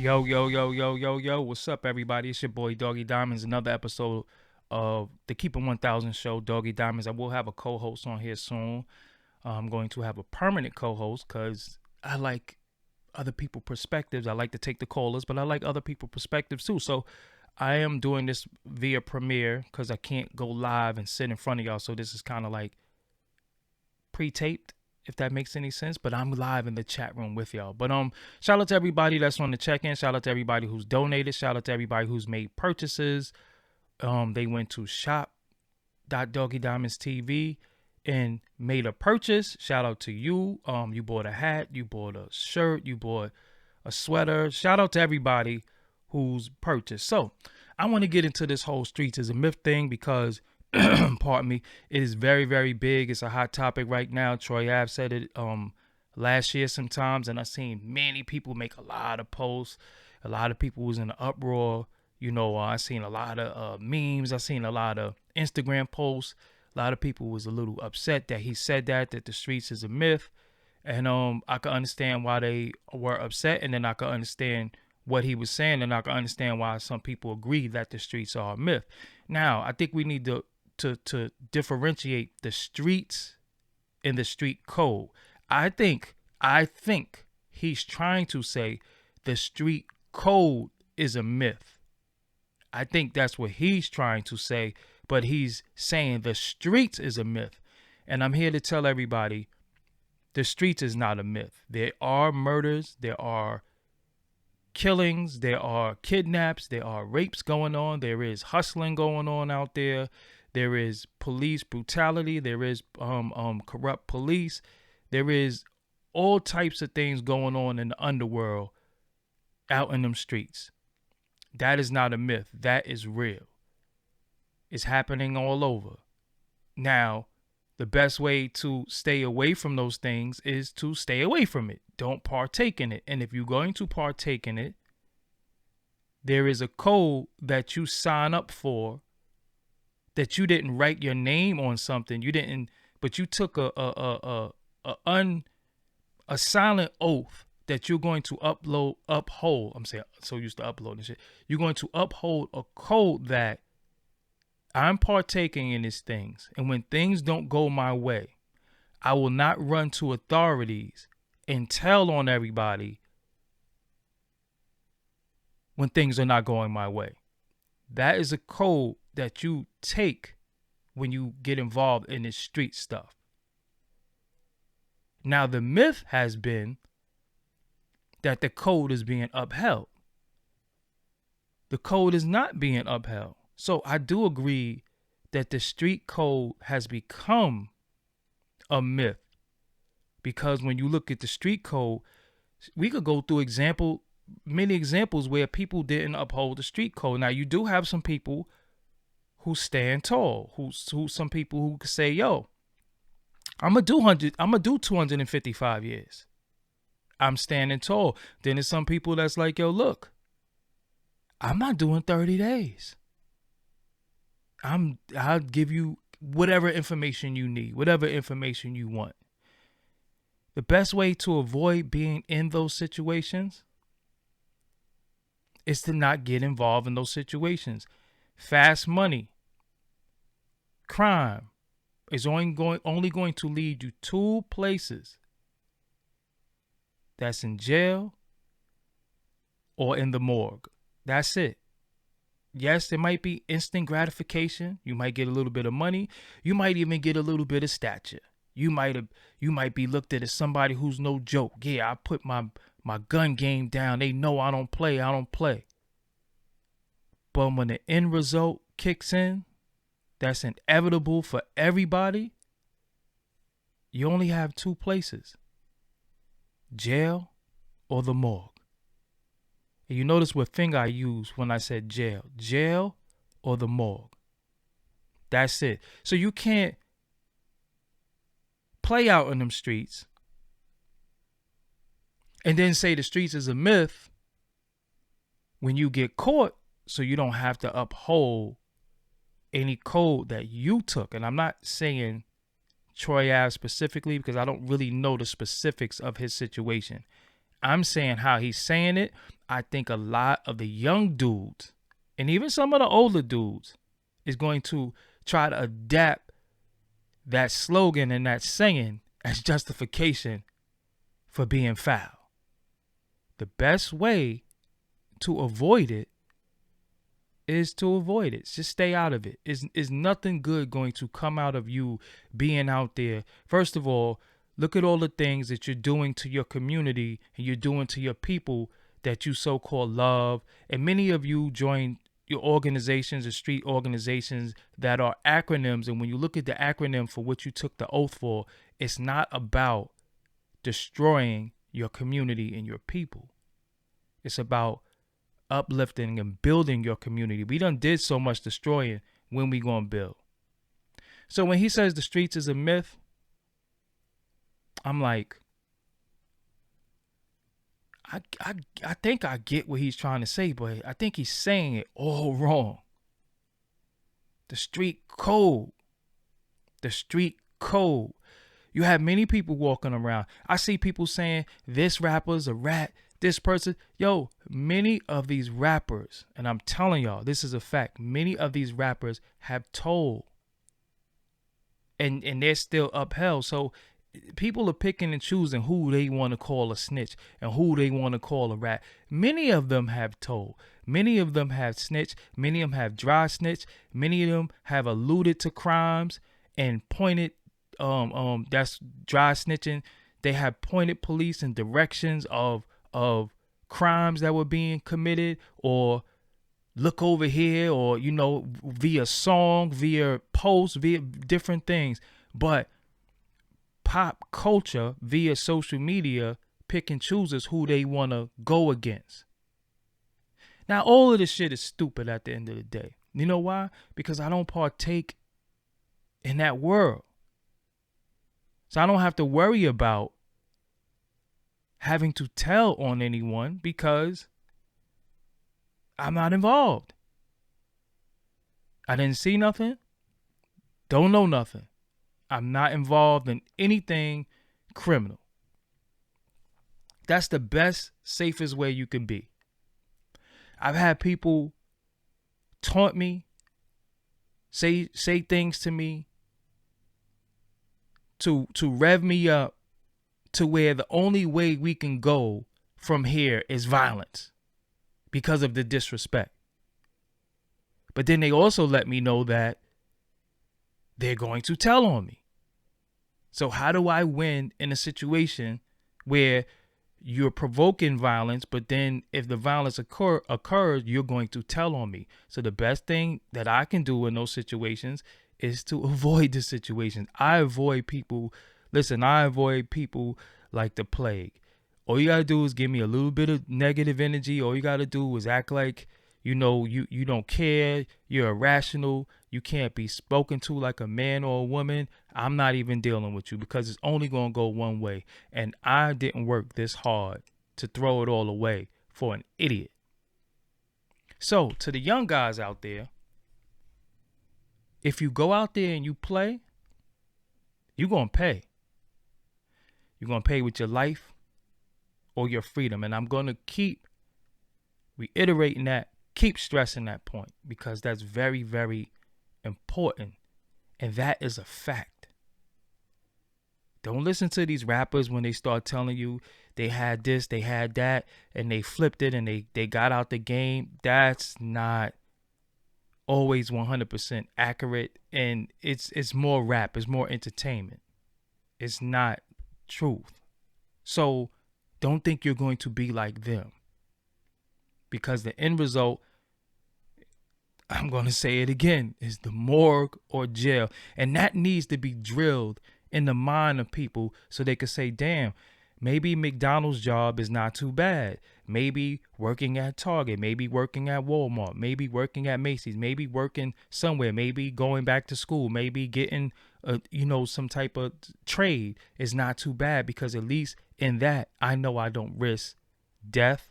Yo, yo, yo, yo, yo, yo. What's up, everybody? It's your boy, Doggie Diamonds. Another episode of the Keep It 1000 show, Doggie Diamonds. I will have a co host on here soon. I'm going to have a permanent co host because I like other people's perspectives. I like to take the callers, but I like other people's perspectives too. So I am doing this via Premiere because I can't go live and sit in front of y'all. So this is kind of like pre taped, if that makes any sense, but I'm live in the chat room with y'all. But shout out to everybody that's on the check-in. Shout out to everybody who's donated. Shout out to everybody who's made purchases. They went to shop.doggydiamondstv and made a purchase. Shout out to you. You bought a hat, you bought a shirt, you bought a sweater. Shout out to everybody who's purchased. So I want to get into this whole streets is a myth thing because pardon me, it is very, very big. It's a hot topic right now. Troy Ave said it last year sometimes, and I've seen many people make a lot of posts. A lot of people was in an uproar. I seen a lot of memes. I seen a lot of Instagram posts. A lot of people was a little upset that he said that the streets is a myth. And I could understand why they were upset, and then I could understand what he was saying, and I could understand why some people agree that the streets are a myth. Now, I think we need to differentiate the streets and the street code. I think he's trying to say the street code is a myth. I think that's what he's trying to say, but he's saying the streets is a myth. And I'm here to tell everybody the streets is not a myth. There are murders, there are killings, there are kidnaps, there are rapes going on, there is hustling going on out there. There is police brutality. There is corrupt police. There is all types of things going on in the underworld out in them streets. That is not a myth. That is real. It's happening all over. Now, the best way to stay away from those things is to stay away from it. Don't partake in it. And if you're going to partake in it, there is a code that you sign up for, that you didn't write your name on something. You didn't, but you took a silent oath that you're going to uphold. I'm saying, so used to uploading shit. You're going to uphold a code that I'm partaking in these things. And when things don't go my way, I will not run to authorities and tell on everybody when things are not going my way. That is a code that you take when you get involved in this street stuff. Now, the myth has been that the code is being upheld. The code is not being upheld. So I do agree that the street code has become a myth, because when you look at the street code, we could go through many examples where people didn't uphold the street code. Now, you do have some people who stand tall, who some people who say, yo, I'm gonna do 255 years. I'm standing tall. Then there's some people that's like, yo, look, I'm not doing 30 days. I'll give you whatever information you need, whatever information you want. The best way to avoid being in those situations is to not get involved in those situations. Fast money, crime is only going to lead you two places. That's in jail or in the morgue. That's it. Yes, there might be instant gratification. You might get a little bit of money. You might even get a little bit of stature. You might be looked at as somebody who's no joke. Yeah, I put my gun game down. They know I don't play. But when the end result kicks in, that's inevitable for everybody. You only have two places: jail or the morgue. And you notice what finger I used when I said jail. Jail or the morgue. That's it. So you can't play out in them streets and then say the streets is a myth when you get caught, so you don't have to uphold any code that you took. And I'm not saying Troy Ave specifically, because I don't really know the specifics of his situation. I'm saying how he's saying it. I think a lot of the young dudes and even some of the older dudes is going to try to adapt that slogan and that saying as justification for being foul. The best way to avoid it is to avoid it. Just stay out of it. Is nothing good going to come out of you being out there. First of all, look at all the things that you're doing to your community and you're doing to your people that you so-called love. And many of you join your organizations or street organizations that are acronyms. And when you look at the acronym for what you took the oath for, it's not about destroying your community and your people. It's about uplifting and building your community. We done did so much destroying. When we gonna build? So when he says the streets is a myth, I'm like, I think I get what he's trying to say, but I think he's saying it all wrong. The street code. The street code. You have many people walking around. I see people saying this rapper's a rat. This person, yo, many of these rappers, and I'm telling y'all, this is a fact, many of these rappers have told and they're still upheld. So people are picking and choosing who they want to call a snitch and who they want to call a rat. Many of them have told. Many of them have snitched. Many of them have dry snitched. Many of them have alluded to crimes and pointed, that's dry snitching. They have pointed police in directions of crimes that were being committed, or look over here, or, you know, via song, via post, via different things. But pop culture via social media pick and chooses who they want to go against. Now, all of this shit is stupid at the end of the day. You know why? Because I don't partake in that world. So I don't have to worry about having to tell on anyone because I'm not involved. I didn't see nothing. Don't know nothing. I'm not involved in anything criminal. That's the best, safest way you can be. I've had people taunt me, say things to me to rev me up to where the only way we can go from here is violence because of the disrespect. But then they also let me know that they're going to tell on me. So how do I win in a situation where you're provoking violence, but then if the violence occurs, you're going to tell on me? So the best thing that I can do in those situations is to avoid the situations. I avoid people. Listen, I avoid people like the plague. All you got to do is give me a little bit of negative energy. All you got to do is act like, you know, you don't care. You're irrational. You can't be spoken to like a man or a woman. I'm not even dealing with you because it's only going to go one way. And I didn't work this hard to throw it all away for an idiot. So to the young guys out there, if you go out there and you play, you're going to pay. You're going to pay with your life or your freedom. And I'm going to keep reiterating that, keep stressing that point because that's very, very important. And that is a fact. Don't listen to these rappers when they start telling you they had this, they had that, and they flipped it and they got out the game. That's not always 100% accurate. And it's more rap, it's more entertainment. It's not truth. So don't think you're going to be like them. Because the end result, I'm going to say it again, is the morgue or jail. And that needs to be drilled in the mind of people so they could say, damn, maybe McDonald's job is not too bad. Maybe working at Target, maybe working at Walmart, maybe working at Macy's, maybe working somewhere, maybe going back to school, maybe getting some type of trade is not too bad because at least in that, I know I don't risk death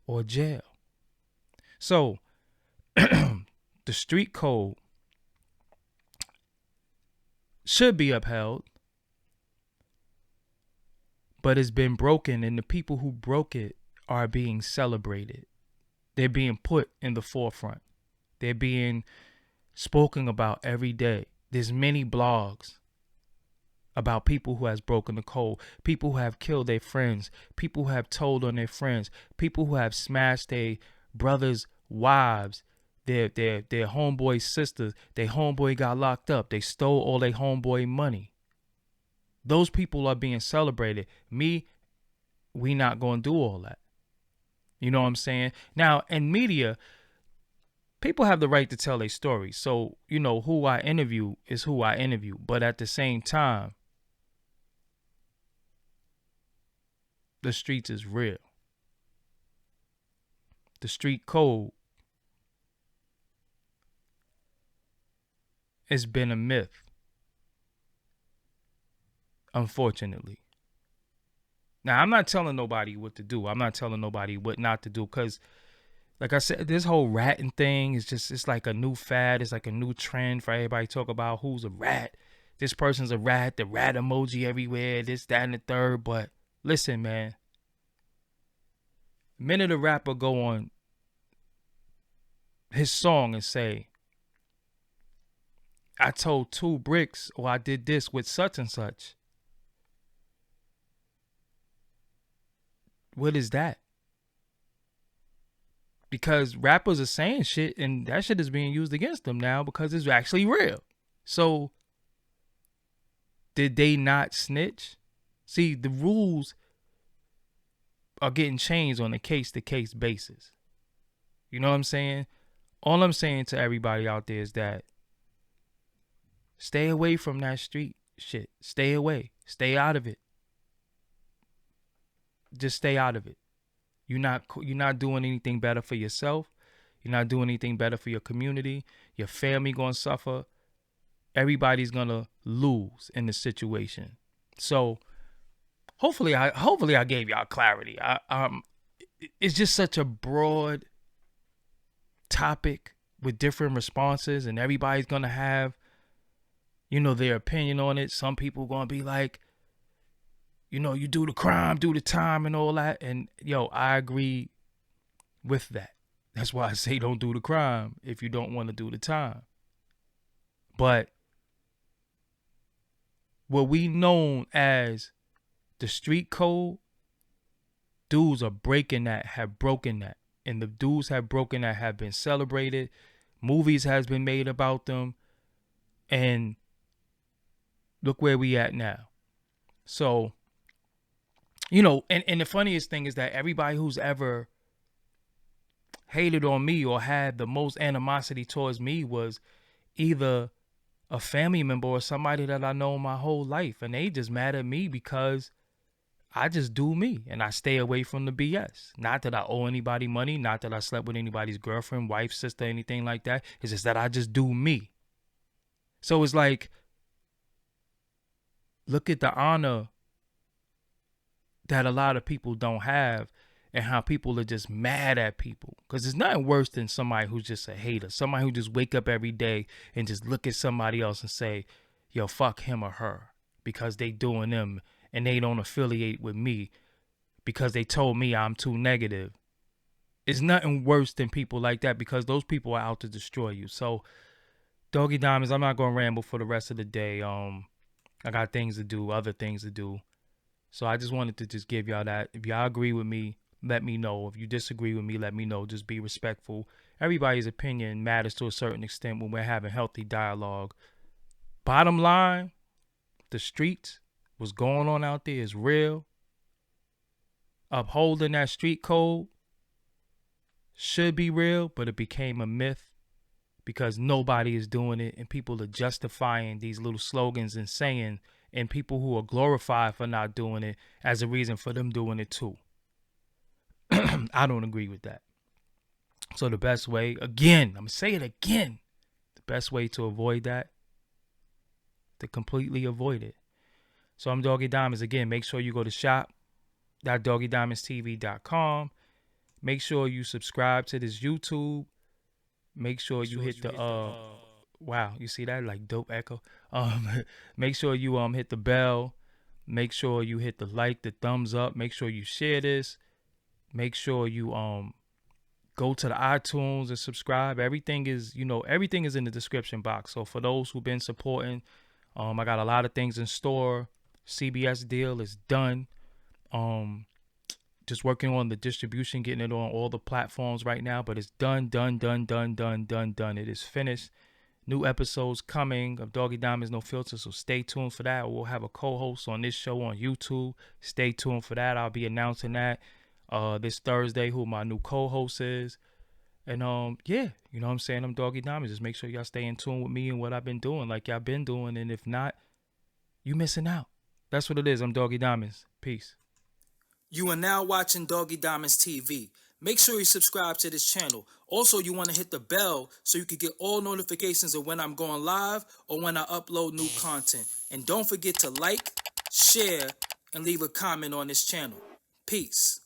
or jail. So the street code should be upheld, but it's been broken, and the people who broke it are being celebrated. They're being put in the forefront. They're being spoken about every day. There's many blogs about people who has broken the code, people who have killed their friends, people who have told on their friends, people who have smashed their brothers' wives, their homeboy sisters. Their homeboy got locked up. They stole all their homeboy money. Those people are being celebrated. Me, we not gonna do all that. You know what I'm saying? Now, in media, people have the right to tell their story. So, who I interview is who I interview. But at the same time, the streets is real. The street code has been a myth, unfortunately. Now, I'm not telling nobody what to do. I'm not telling nobody what not to do because, like I said, this whole ratting thing is it's like a new fad. It's like a new trend for everybody to talk about who's a rat. This person's a rat, the rat emoji everywhere, this, that, and the third. But listen, man. The minute a rapper go on his song and say, I told 2 bricks or I did this with such and such. What is that? Because rappers are saying shit and that shit is being used against them now because it's actually real. So, did they not snitch? See, the rules are getting changed on a case-to-case basis. You know what I'm saying? All I'm saying to everybody out there is that stay away from that street shit. Stay away. Stay out of it. Just stay out of it. You're not doing anything better for yourself. You're not doing anything better for your community. Your family gonna suffer. Everybody's gonna lose in the situation. So hopefully I gave y'all clarity. It's just such a broad topic with different responses, and everybody's gonna have, their opinion on it. Some people gonna be like, you do the crime, do the time and all that. And I agree with that. That's why I say don't do the crime if you don't want to do the time. But what we known as the street code, dudes are breaking that, have broken that. And the dudes have broken that have been celebrated. Movies has been made about them. And look where we at now. So, and the funniest thing is that everybody who's ever hated on me or had the most animosity towards me was either a family member or somebody that I know my whole life. And they just mad at me because I just do me and I stay away from the BS. Not that I owe anybody money, not that I slept with anybody's girlfriend, wife, sister, anything like that. It's just that I just do me. So it's like, look at the honor that a lot of people don't have and how people are just mad at people. Because there's nothing worse than somebody who's just a hater. Somebody who just wake up every day and just look at somebody else and say, yo, fuck him or her because they doing them and they don't affiliate with me because they told me I'm too negative. It's nothing worse than people like that because those people are out to destroy you. So, Doggie Diamonds, I'm not going to ramble for the rest of the day. I got things to do, other things to do. So I just wanted to just give y'all that. If y'all agree with me, let me know. If you disagree with me, let me know. Just be respectful. Everybody's opinion matters to a certain extent when we're having healthy dialogue. Bottom line, the streets, what's going on out there is real. Upholding that street code should be real, but it became a myth because nobody is doing it and people are justifying these little slogans and saying, and people who are glorified for not doing it as a reason for them doing it too. I don't agree with that. So the best way, again, I'm going to say it again, the best way to avoid that, to completely avoid it. So I'm Doggie Diamonds. Again, make sure you go to shop.doggiediamondstv.com. Make sure you subscribe to this YouTube. Make sure you hit the wow, you see that like dope echo. Make sure you hit the bell. Make sure you hit the like, the thumbs up. Make sure you share this. Make sure you go to the iTunes and subscribe. Everything is, everything is in the description box. So for those who've been supporting, I got a lot of things in store. CBS deal is done. Just working on the distribution, getting it on all the platforms right now, but it's done. It is finished. New episodes coming of Doggie Diamonds No Filter, so stay tuned for that. We'll have a co-host on this show on YouTube. Stay tuned for that. I'll be announcing that this Thursday who my new co-host is. And yeah, you know what I'm saying? I'm Doggie Diamonds. Just make sure y'all stay in tune with me and what I've been doing like y'all been doing. And if not, you missing out. That's what it is. I'm Doggie Diamonds. Peace. You are now watching Doggie Diamonds TV. Make sure you subscribe to this channel. Also, you want to hit the bell so you can get all notifications of when I'm going live or when I upload new content. And don't forget to like, share, and leave a comment on this channel. Peace.